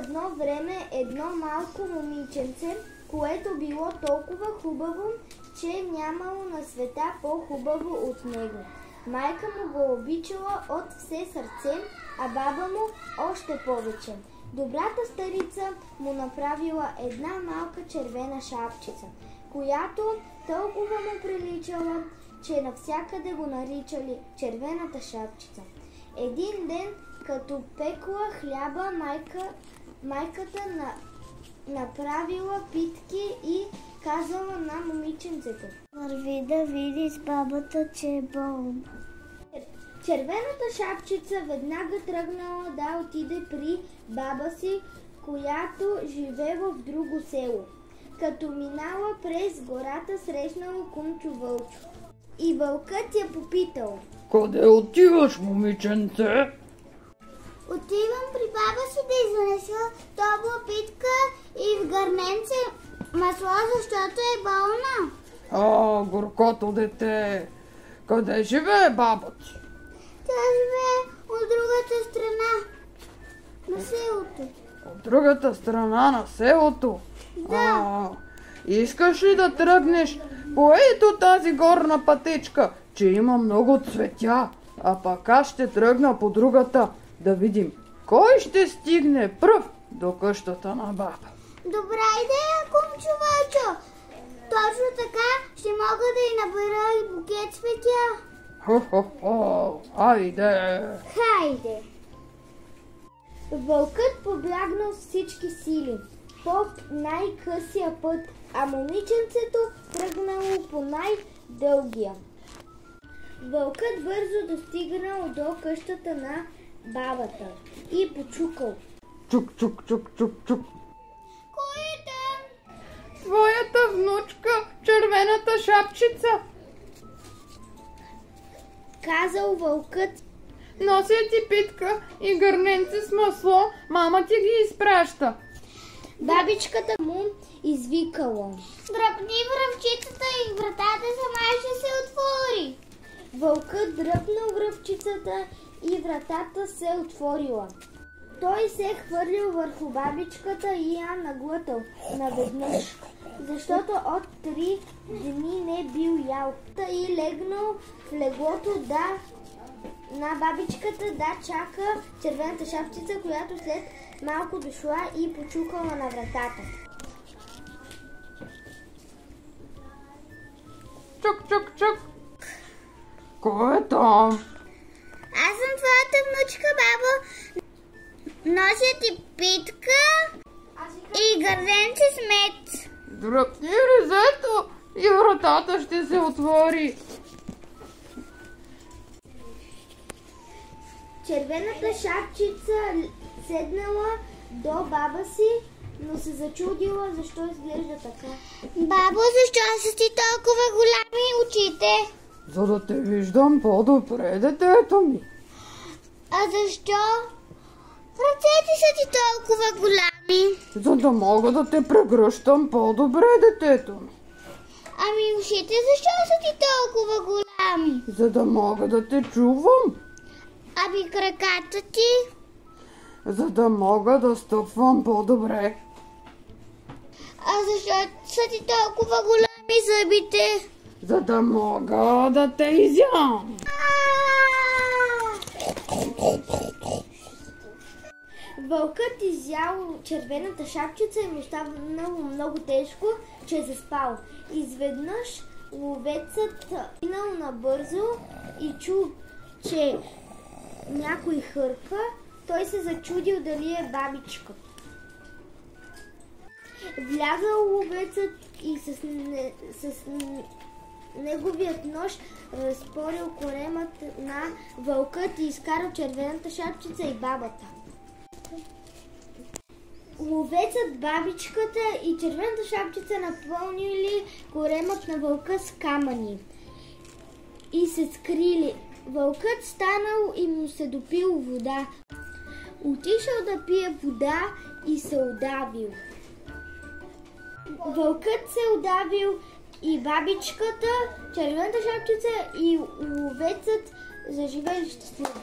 едно време едно малко момиченце, което било толкова хубаво, че нямало на света по-хубаво от него. Майка му го обичала от все сърце, а баба му още повече. Добрата старица му направила една малка червена шапчица, която толкова му приличала, че навсякъде го наричали червената шапчица. Един ден, като пекла хляба, майката направила питки и казала на момиченцето: върви да види с бабата, че е болна. Червената шапчица веднага тръгнала да отиде при баба си, която живеела в друго село. Като минала през гората, срещнала кумчо Вълчо. И вълкът я попитал: къде отиваш, момиченце? Отивам при баба си да изнеса топла питка и в гърненце масло, защото е болна. Горкото дете! Къде живее баба ти? Тя живее от другата страна на селото. От другата страна на селото? Да. Искаш ли да тръгнеш по ето тази горна пътечка, че има много цветя, а пък аз ще тръгна по другата, да видим кой ще стигне пръв до къщата на баба. Добра идея, кумчо Вълчо. Точно така ще мога да й набера и букет цветя. Хо-хо-хо, хайде! Хайде! Вълкът поблягнал с всички сили по най-късия път, а момиченцето тръгнало по най-дългия. Вълкът бързо достигнал до къщата на бабата и почукал. Чук, чук, чук, чук, чук. Кой е там? Твоята внучка, червената шапчица. Казал вълкът. Нося ти питка и гърненце с масло, мама ти ги изпраща. Бабичката му извикала. Дръпни връвчицата и вратата сама ще се отвори. Вълкът дръпнал връвчицата и вратата се отворила. Той се хвърлил върху бабичката и я наглътал наведнъж, защото от 3 дни не бил ял. И легнал в леглото на бабичката да чака червената шапчица, която след малко дошла и почукала на вратата. Чук, чук, чук. Кой е там? Аз съм твоята внучка, бабо. Нося ти питка и гърненце с мед. Дръпни резето и вратата ще се отвори. Червената шапчица седнала до баба си, но се зачудила защо изглежда така. Бабо, защо са ти толкова голями очите? За да те виждам по-добре, детето ми. А защо ръцете са ти толкова голями? За да мога да те прегръщам по-добре, детето ми. Ами ушите защо са ти толкова голями? За да мога да те чувам. Ами краката ти? За да мога да стъпвам по-добре. А защо са ти толкова големи зъбите? За да мога да те изям. Вълкът изял червената шапчица и му станало много тежко, че е заспал. Изведнъж ловецът минал набързо и чу, че някой хърка. Той се зачудил дали е бабичка. Влязал ловецът и с неговият нож разпорил коремът на вълкът и изкарал червената шапчица и бабата. Ловецът, бабичката и червената шапчица напълнили коремът на вълка с камъни и се скрили. Вълкът станал и му се допил вода. Отишъл да пие вода и се удавил. Вълкът се удавил и бабичката, червената шапчица и ловецът заживели щастливо.